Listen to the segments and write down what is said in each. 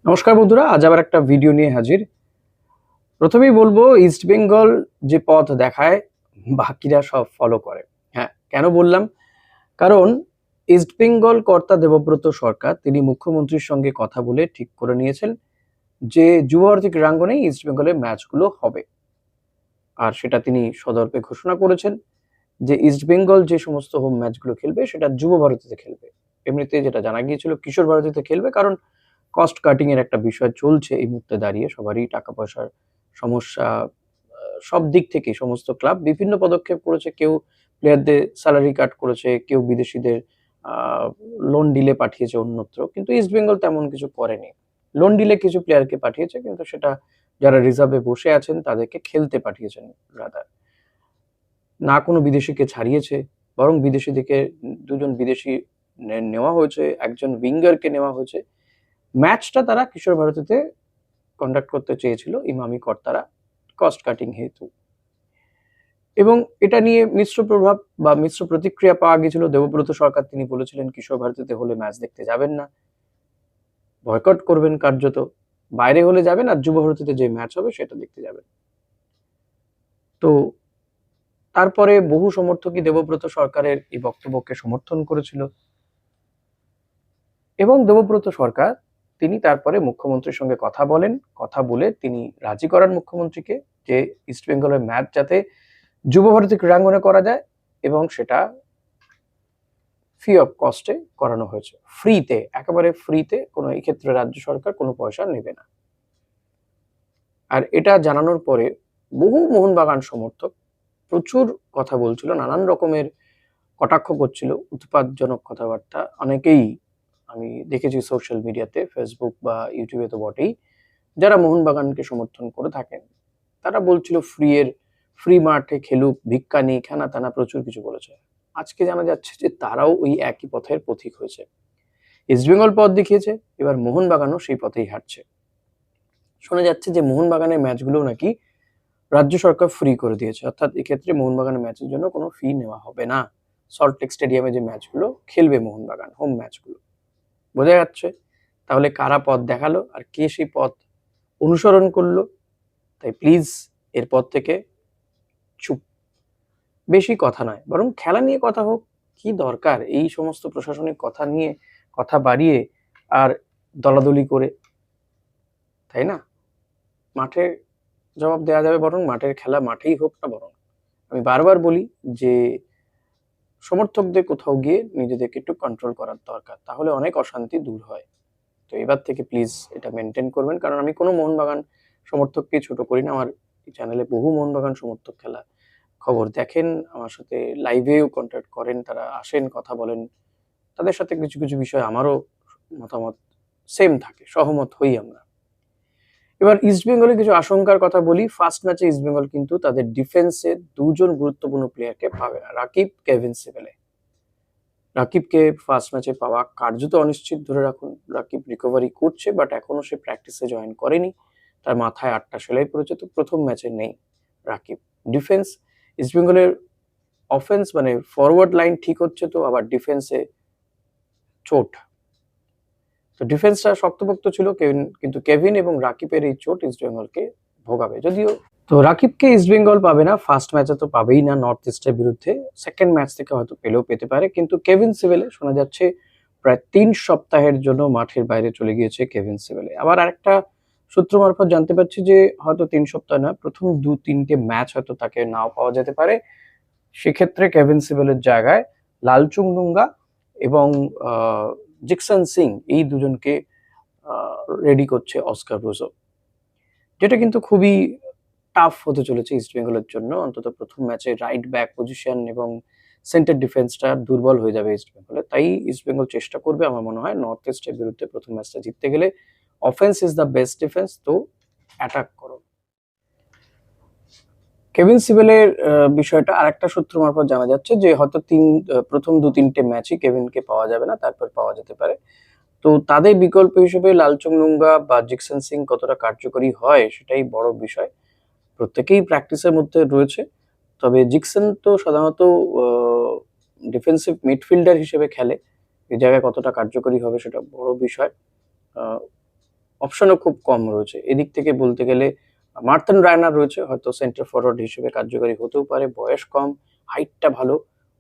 নমস্কার বন্ধুরা, আজ আবার একটা ভিডিও নিয়ে হাজির। প্রথমেই বলবো, ইস্ট বেঙ্গল যে পথ দেখায় বাকিরা সব ফলো করে। হ্যাঁ, কেন বললাম? কারণ ইস্ট বেঙ্গল কর্তা দেবব্রত সরকার তিনি মুখ্যমন্ত্রীর সঙ্গে কথা বলে ঠিক করে নিয়েছেন যে যুবভারতী ক্রীড়াঙ্গনেই ইস্ট বেঙ্গলের ম্যাচগুলো হবে। আর সেটা তিনি সদর্পে ঘোষণা করেছেন যে ইস্ট বেঙ্গল যে সমস্ত হোম ম্যাচগুলো খেলবে সেটা যুব ভারতীতে খেলবে। এমনিতে যেটা জানা গিয়েছিল কিশোর ভারতীতে খেলবে, কারণ কস্ট কাটিং এর একটা বিষয় চলছে এই মুহূর্তে দাঁড়িয়ে। সবারই টাকা পয়সার সমস্যা, সব দিক থেকে সমস্ত ক্লাব বিভিন্ন পদক্ষেপ করেছে। কেউ প্লেয়ারদের স্যালারি কাট করেছে, কেউ বিদেশিদের লোন ডিলে পাঠিয়েছে অন্যত্র, কিন্তু ইস্ট বেঙ্গল তেমন কিছু করেনি। লোন ডিলে কিছু প্লেয়ারকে পাঠিয়েছে, কিন্তু সেটা যারা রিজার্ভে বসে আছেন তাদেরকে খেলতে পাঠিয়েছেন রাদার। না কোনো বিদেশিকে ছাড়িয়েছে, বরং বিদেশি থেকে দুজন বিদেশি নেওয়া হয়েছে, একজন উইঙ্গারকে নেওয়া হয়েছে। ম্যাচটা তারা কিশোর ভারতীতে কন্ডাক্ট করতে চেয়েছিল ইমামি কর্তারা, কস্ট কাটিং হেতু। এবং এটা নিয়ে মিশ্র প্রভাব বা মিশ্র প্রতিক্রিয়া পাওয়া গেছিল। দেবব্রত সরকার তিনি বলেছিলেন কিশোর ভারতীতে হলে ম্যাচ দেখতে যাবেন না, বয়কট করবেন কার্যত, বাইরে হলে যাবেন, আর যুব ভারতীতে যে ম্যাচ হবে সেটা দেখতে যাবেন। তো তারপরে বহু সমর্থকই দেবব্রত সরকারের এই বক্তব্যকে সমর্থন করেছিল, এবং দেবব্রত সরকার তিনি তারপরে মুখ্যমন্ত্রীর সঙ্গে কথা বলেন। কথা বলে তিনি রাজি করান মুখ্যমন্ত্রীকে যে ইস্ট বেঙ্গলের ম্যাচ যাতে যুব ভারতী ক্রীড়াঙ্গনে করা যায়, এবং সেটা ফ্রি অফ কস্টে করানো হয়েছে, ফ্রিতে, একেবারে ফ্রিতে। কোনো এই ক্ষেত্রে রাজ্য সরকার কোনো পয়সা নেবে না। আর এটা জানানোর পরে বহু মোহনবাগান সমর্থক প্রচুর কথা বলছিল, নানান রকমের কটাক্ষ করছিল, উৎপাতজনক কথাবার্তা। অনেকেই আমি দেখেছি সোশ্যাল মিডিয়াতে, ফেসবুক বা ইউটিউবে তো বটেই, যারা মোহনবাগানকে সমর্থন করে থাকেন তারা বলছিল ফ্রি মাঠে খেলুক, ভিক্ষা নেই, খানা টানা, প্রচুর কিছু বলেছে। আজকে জানা যাচ্ছে যে তারাও ওই একই পথের পথিক হয়েছে। ইস্টবেঙ্গল পথ দেখিয়েছে, এবার মোহনবাগানও সেই পথেই হাঁটছে। শোনা যাচ্ছে যে মোহনবাগানের ম্যাচগুলো নাকি রাজ্য সরকার ফ্রি করে দিয়েছে, অর্থাৎ এক্ষেত্রে মোহনবাগানের ম্যাচের জন্য কোনো ফি নেওয়া হবে না। সল্টলেক স্টেডিয়ামে যে ম্যাচগুলো খেলবে মোহনবাগান, হোম ম্যাচগুলো, বোঝা যাচ্ছে তাহলে কারা পথ দেখালো আর কে সেই পথ অনুসরণ করলো। তাই প্লিজ এরপর থেকে চুপ, বেশি কথা নয়, বরং খেলা নিয়ে কথা হোক। কি দরকার এই সমস্ত প্রশাসনিক কথা নিয়ে কথা বাড়িয়ে আর দলাদলি করে, তাই না? মাঠে জবাব দেওয়া যাবে, বরং মাঠের খেলা মাঠেই হোক না। বরং আমি বারবার বলি যে সমর্থকদের কোথাও গিয়ে নিজেদেরকে একটু কন্ট্রোল করার দরকার, তাহলে অনেক অশান্তি দূর হয়। তো এবার থেকে প্লিজ এটা মেনটেন করবেন, কারণ আমি কোনো মোহনবাগান সমর্থককে ছোট করি না। আমার চ্যানেলে বহু মোহনবাগান সমর্থক খেলা খবর দেখেন, আমার সাথে লাইভেও কন্ট্যাক্ট করেন, তারা আসেন, কথা বলেন। তাদের সাথে কিছু কিছু বিষয় আমারও মতামত সেম থাকে, সহমত হই আমরা। এবার ইস্টবেঙ্গলের কিছু আশঙ্কার কথা বলি। ফার্স্ট ম্যাচে ইস্টবেঙ্গল কিন্তু তাদের ডিফেন্সে দুজন গুরুত্বপূর্ণ প্লেয়ারকে পাবে না, রাকিব, কেভিন সিবেলে। রাকিবকে ফার্স্ট ম্যাচে পাওয়া কার্যত অনিশ্চিত ধরে রাখুন। রাকিব রিকভারি করছে, বাট এখনো সে প্র্যাকটিসে জয়েন করেনি। তার মাথায় 8টা সেলাই পড়েছে, তো প্রথম ম্যাচে নেই রাকিব। ডিফেন্স, ইস্টবেঙ্গলের অফেন্স মানে ফরওয়ার্ড লাইন ঠিক হচ্ছে, তো আবার ডিফেন্সে চোট। তো ডিফেন্সটা শক্তপোক্ত ছিল, কিন্তু কেভিন এবং রাকিবের এই চোট ইস্টবেঙ্গলকে ভোগাবে। যদিও তো রাকিবকে ইস্টবেঙ্গল পাবে না, ফার্স্ট ম্যাচে তো পাবেই না নর্থ ইস্টের বিরুদ্ধে, সেকেন্ড ম্যাচ থেকে হয়তো পেলেও পেতে পারে। কিন্তু কেভিন সিবেলে শোনা যাচ্ছে প্রায় 3 সপ্তাহের জন্য মাঠের বাইরে চলে গিয়েছে কেভিন সিবেলে। আবার আরেকটা সূত্র মারফত জানতে পারছি যে হয়তো 3 সপ্তাহ না, প্রথম 2-3টে ম্যাচ হয়তো তাকে নাও পাওয়া যেতে পারে। সেক্ষেত্রে কেভিন সিবেলের জায়গায় লালচুংডুঙ্গা এবং জিকসন সিং, এই দুজনকে রেডি করছে অস্কার ব্রুজো, যেটা কিন্তু খুবই টাফ হতে চলেছে ইস্টবেঙ্গলের জন্য। অন্তত প্রথম ম্যাচে রাইট ব্যাক পজিশন এবং সেন্টার ডিফেন্সটা দুর্বল হয়ে যাবে ইস্টবেঙ্গলের। তাই ইস্টবেঙ্গল চেষ্টা করবে আমার মনে হয় নর্থ ইস্টের বিরুদ্ধে প্রথম ম্যাচটা জিততে গেলে offence is the best defence, তো অ্যাটাক করো। কেভিন সিবেলের বিষয়টা আরেকটা সূত্র মারফত জানা যাচ্ছে যে হয়তো প্রথম 2-3টে ম্যাচই কেভিনকে পাওয়া যাবে না, তারপর পাওয়া যেতে পারে। তো তাদের বিকল্প হিসেবে লালচুংডুঙ্গা বা জিকসন সিং কতটা কার্যকরী হয় সেটাই বড় বিষয়। প্রত্যেকেই প্র্যাকটিসের মধ্যে রয়েছে, তবে জিকসন তো সাধারণত ডিফেন্সিভ মিডফিল্ডার হিসেবে খেলে, এই জায়গায় কতটা কার্যকরী হবে সেটা বড় বিষয়। অপশনও খুব কম রয়েছে। এদিক থেকে বলতে গেলে মার্তিন রায়নার রয়েছে, হয়তো সেন্টার ফরওয়ার্ড হিসেবে কার্যকারী হতেও পারে, বয়স কম, হাইটটা ভালো,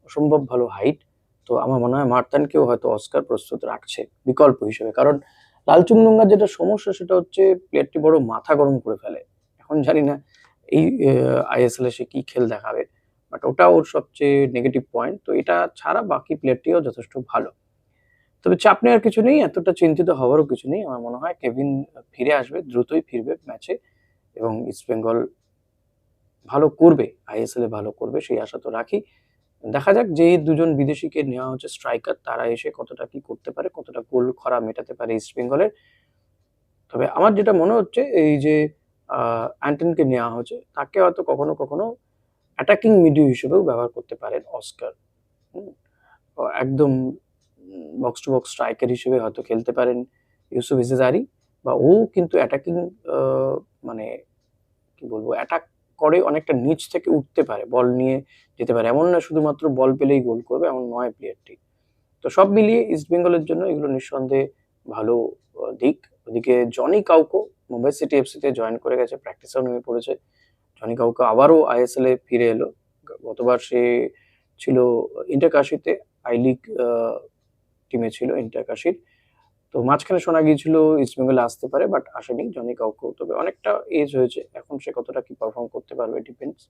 অসম্ভব ভালো হাইট। তো আমার মনে হয় মার্তানকেও হয়তো অস্কার প্রস্তুত রাখছে বিকল্প হিসেবে। কারণ লালচুংডুঙ্গার যেটা সমস্যা সেটা হচ্ছে প্লেয়ারটি বড় মাথা গরম করে ফেলে। এখন জানি না এই আইএসএল এ সে কি খেল দেখাবে, বাট ওটা ওর সবচেয়ে নেগেটিভ পয়েন্ট। তো এটা ছাড়া বাকি প্লেয়ারটিও যথেষ্ট ভালো। তবে চাপ নেওয়ার কিছু নেই, এতটা চিন্তিত হওয়ারও কিছু নেই। আমার মনে হয় কেভিন ফিরে আসবে, দ্রুতই ফিরবে ম্যাচে, এবং ইস্ট বেঙ্গল ভালো করবে, আইএসএল এ ভালো করবে সেই আশা তো রাখি। দেখা যাক যে দুজন বিদেশিকে নেওয়া হচ্ছে স্ট্রাইকার, তারা এসে কতটা কি করতে পারে, কতটা গোল খরা মেটাতে পারে ইস্ট বেঙ্গলের। তবে আমার যেটা মনে হচ্ছে এই যে অ্যান্টনকে নেওয়া হচ্ছে, তাকে হয়তো কখনো কখনো অ্যাটাকিং মিডিও হিসেবেও ব্যবহার করতে পারেন অস্কার। হুম, একদম বক্স টু বক্স স্ট্রাইকার হিসেবে হয়তো খেলতে পারেন ইউসুফ ইজেজারি, বা ও কিন্তু অ্যাটাকিং মানে কি বলবো, অ্যাটাক করে অনেকটা নিচ থেকে উঠতে পারে, বল নিয়ে যেতে পারে। এমন না শুধুমাত্র বল পেলেই গোল করবে, এমন নয় প্লেয়ারটি। তো সব মিলিয়ে ইস্ট বেঙ্গলের জন্য এগুলো নিঃসন্দেহে ভালো দিক। ওদিকে Johnny Kauko Mumbai city FC তে জয়েন করে গেছে, প্র্যাকটিসেও নেমে পড়েছে। জনি কাউকো আবারও আইএসএল এ ফিরে এলো। গতবার সে ছিল ইন্টারকাশিতে, আই লিগ টিমে ছিল ইন্টারকাশির। তো মাঝখানে শোনা গিয়েছিল ইস্ট বেঙ্গলে আসতে পারে, বাট আসেনি জনি কাউকো। তবে অনেকটা এজ হয়েছে, এখন সে কতটা কি পারফর্ম করতে পারবে ডিপেন্ডস।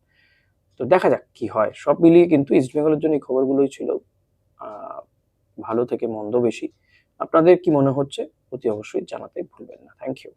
তো দেখা যাক কি হয়। সব মিলিয়ে কিন্তু ইস্ট বেঙ্গলের জন্য এই খবরগুলোই ছিল, আহ ভালো থেকে মন্দ বেশি। আপনাদের কি মনে হচ্ছে অতি অবশ্যই জানাতে ভুলবেন না। Thank you.